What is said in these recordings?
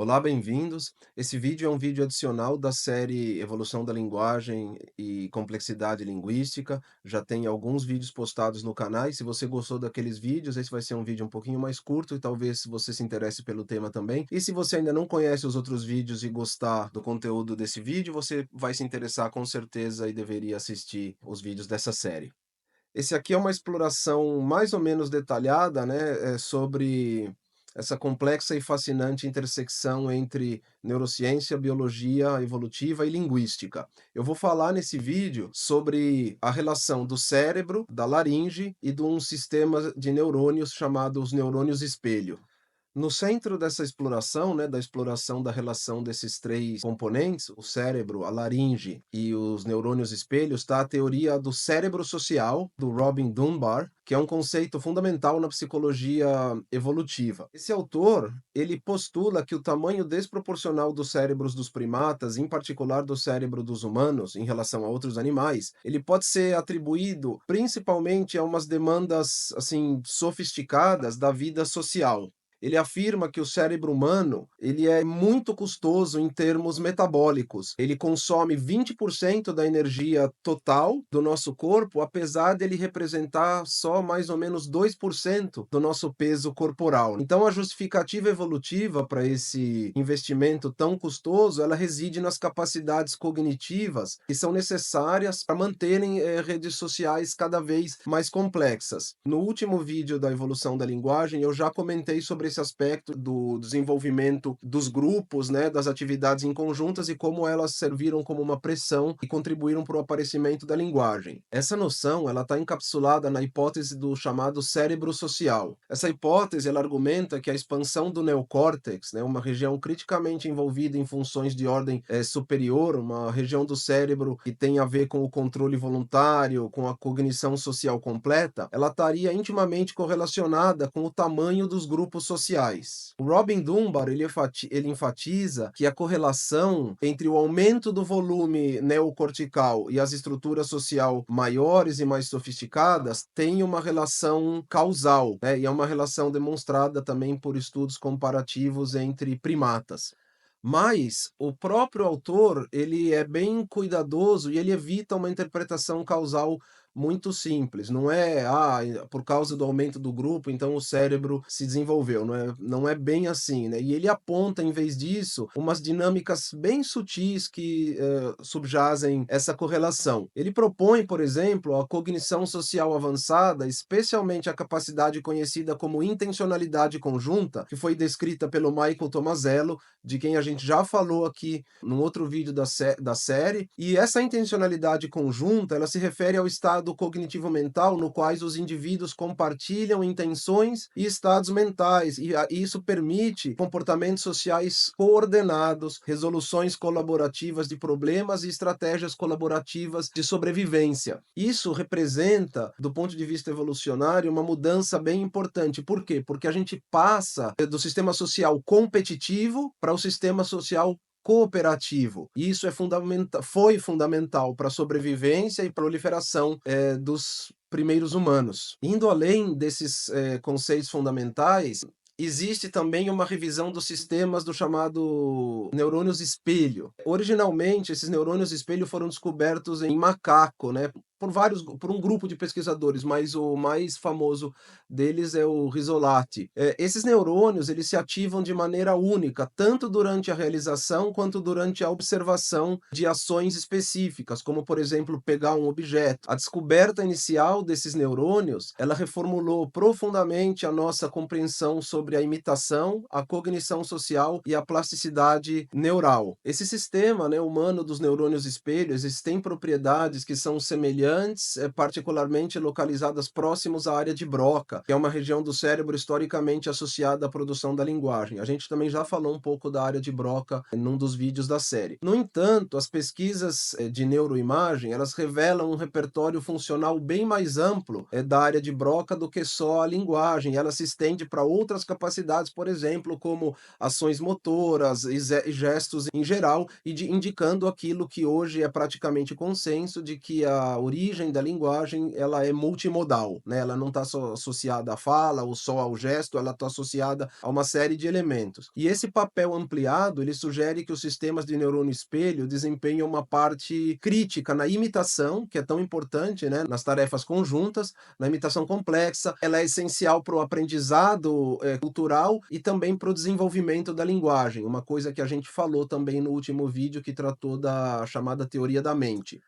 Olá, bem-vindos. Esse vídeo é um vídeo adicional da série Evolução da Linguagem e Complexidade Linguística. Já tem alguns vídeos postados no canal e se você gostou daqueles vídeos, esse vai ser um vídeo um pouquinho mais curto e talvez você se interesse pelo tema também. E se você ainda não conhece os outros vídeos e gostar do conteúdo desse vídeo, você vai se interessar com certeza e deveria assistir os vídeos dessa série. Esse aqui é uma exploração mais ou menos detalhada, né, sobre essa complexa e fascinante intersecção entre neurociência, biologia evolutiva e linguística. Eu vou falar nesse vídeo sobre a relação do cérebro, da laringe e de um sistema de neurônios chamados neurônios espelho. No centro dessa exploração, né, da exploração da relação desses 3 componentes, o cérebro, a laringe e os neurônios espelhos, está a teoria do cérebro social, do Robin Dunbar, que é um conceito fundamental na psicologia evolutiva. Esse autor, ele postula que o tamanho desproporcional dos cérebros dos primatas, em particular do cérebro dos humanos, em relação a outros animais, ele pode ser atribuído principalmente a umas demandas, assim, sofisticadas da vida social. Ele afirma que o cérebro humano, ele é muito custoso em termos metabólicos. Ele consome 20% da energia total do nosso corpo, apesar dele representar só mais ou menos 2% do nosso peso corporal. Então a justificativa evolutiva para esse investimento tão custoso, ela reside nas capacidades cognitivas que são necessárias para manterem redes sociais cada vez mais complexas. No último vídeo da evolução da linguagem, eu já comentei sobre esse aspecto do desenvolvimento dos grupos, né, das atividades em conjuntas e como elas serviram como uma pressão e contribuíram para o aparecimento da linguagem. Essa noção, ela está encapsulada na hipótese do chamado cérebro social. Essa hipótese, ela argumenta que a expansão do neocórtex, né, uma região criticamente envolvida em funções de ordem superior, uma região do cérebro que tem a ver com o controle voluntário, com a cognição social completa, ela estaria intimamente correlacionada com o tamanho dos grupos sociais. O Robin Dunbar, ele enfatiza que a correlação entre o aumento do volume neocortical e as estruturas social maiores e mais sofisticadas tem uma relação causal, né? E é uma relação demonstrada também por estudos comparativos entre primatas. Mas o próprio autor, ele é bem cuidadoso e ele evita uma interpretação causal muito simples. Não é, por causa do aumento do grupo, então o cérebro se desenvolveu. Não é bem assim, né? E ele aponta, em vez disso, umas dinâmicas bem sutis que subjazem essa correlação. Ele propõe, por exemplo, a cognição social avançada, especialmente a capacidade conhecida como intencionalidade conjunta, que foi descrita pelo Michael Tomasello, de quem a gente já falou aqui num outro vídeo da série, e essa intencionalidade conjunta, ela se refere ao estado cognitivo mental no quais os indivíduos compartilham intenções e estados mentais, e isso permite comportamentos sociais coordenados, resoluções colaborativas de problemas e estratégias colaborativas de sobrevivência. Isso representa, do ponto de vista evolucionário, uma mudança bem importante. Por quê? Porque a gente passa do sistema social competitivo para o sistema social cooperativo. E isso foi fundamental para a sobrevivência e proliferação dos primeiros humanos. Indo além desses conceitos fundamentais, existe também uma revisão dos sistemas do chamado neurônios espelho. Originalmente, esses neurônios espelho foram descobertos em macaco, né? Por um grupo de pesquisadores, mas o mais famoso deles é o Risolati. Esses neurônios, eles se ativam de maneira única, tanto durante a realização quanto durante a observação de ações específicas, como, por exemplo, pegar um objeto. A descoberta inicial desses neurônios, ela reformulou profundamente a nossa compreensão sobre a imitação, a cognição social e a plasticidade neural. Esse sistema, né, humano dos neurônios espelhos, eles têm propriedades que são semelhantes, particularmente localizadas próximos à área de Broca, que é uma região do cérebro historicamente associada à produção da linguagem. A gente também já falou um pouco da área de Broca num dos vídeos da série. No entanto, as pesquisas de neuroimagem, elas revelam um repertório funcional bem mais amplo da área de Broca do que só a linguagem. Ela se estende para outras capacidades, por exemplo, como ações motoras e gestos em geral, indicando aquilo que hoje é praticamente consenso de que a origem origem da linguagem, ela é multimodal, né, ela não está só associada à fala ou só ao gesto, ela está associada a uma série de elementos. E esse papel ampliado, ele sugere que os sistemas de neurônio espelho desempenham uma parte crítica na imitação, que é tão importante, né, nas tarefas conjuntas, na imitação complexa, ela é essencial para o aprendizado, cultural e também para o desenvolvimento da linguagem, uma coisa que a gente falou também no último vídeo que tratou da chamada teoria da mente.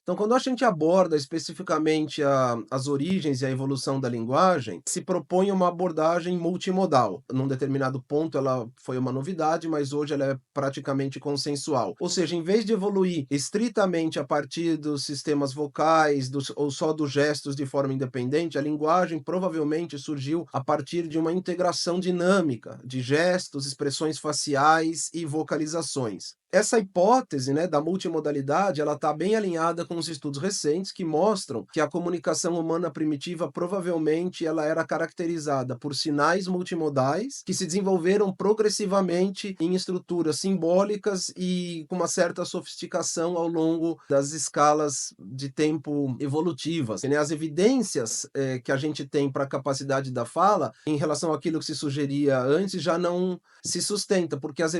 Então, quando a gente aborda especificamente as origens e a evolução da linguagem, se propõe uma abordagem multimodal. Num determinado ponto, ela foi uma novidade, mas hoje ela é praticamente consensual. Ou seja, em vez de evoluir estritamente a partir dos sistemas vocais ou só dos gestos de forma independente, a linguagem provavelmente surgiu a partir de uma integração dinâmica de gestos, expressões faciais e vocalizações. Essa hipótese, né, da multimodalidade, ela está bem alinhada com os estudos recentes que mostram que a comunicação humana primitiva provavelmente ela era caracterizada por sinais multimodais que se desenvolveram progressivamente em estruturas simbólicas e com uma certa sofisticação ao longo das escalas de tempo evolutivas, né? As evidências que a gente tem para a capacidade da fala em relação àquilo que se sugeria antes já não se sustenta, porque as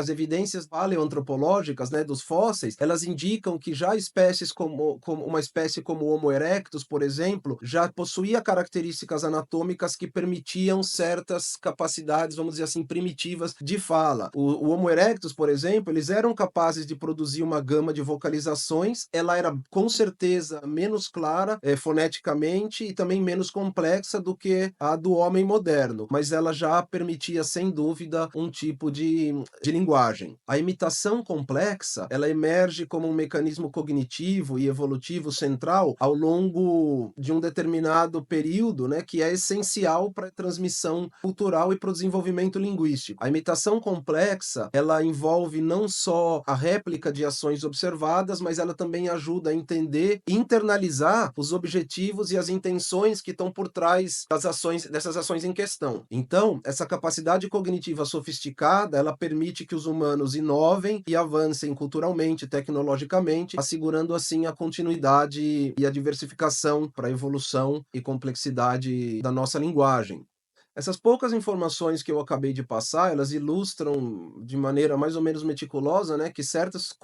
evidências paleoantropológicas, né, dos fósseis, elas indicam que já espécies como uma espécie como o Homo erectus, por exemplo, já possuía características anatômicas que permitiam certas capacidades, vamos dizer assim, primitivas de fala. O Homo erectus, por exemplo, eles eram capazes de produzir uma gama de vocalizações, ela era com certeza menos clara, foneticamente e também menos complexa do que a do homem moderno, mas ela já permitia, sem dúvida, um tipo de linguagem. A imitação complexa, ela emerge como um mecanismo cognitivo e evolutivo central ao longo de um determinado período, né, que é essencial para a transmissão cultural e para o desenvolvimento linguístico. A imitação complexa, ela envolve não só a réplica de ações observadas, mas ela também ajuda a entender e internalizar os objetivos e as intenções que estão por trás dessas ações em questão. Então, essa capacidade cognitiva sofisticada, ela permite que os humanos inovem e avancem culturalmente, tecnologicamente, assegurando assim a continuidade e a diversificação para a evolução e complexidade da nossa linguagem. Essas poucas informações que eu acabei de passar, elas ilustram de maneira mais ou menos meticulosa, né, que certas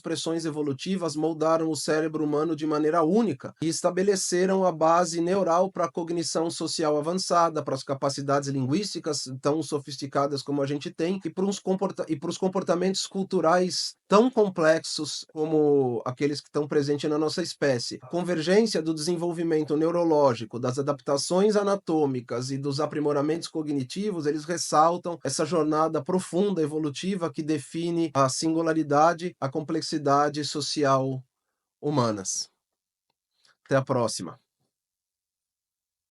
pressões evolutivas moldaram o cérebro humano de maneira única e estabeleceram a base neural para a cognição social avançada, para as capacidades linguísticas tão sofisticadas como a gente tem e para os comportamentos culturais tão complexos como aqueles que estão presentes na nossa espécie. A convergência do desenvolvimento neurológico, das adaptações anatômicas e dos aprimoramentos cognitivos, eles ressaltam essa jornada profunda evolutiva que define a singularidade, a complexidade social humanas. Até a próxima.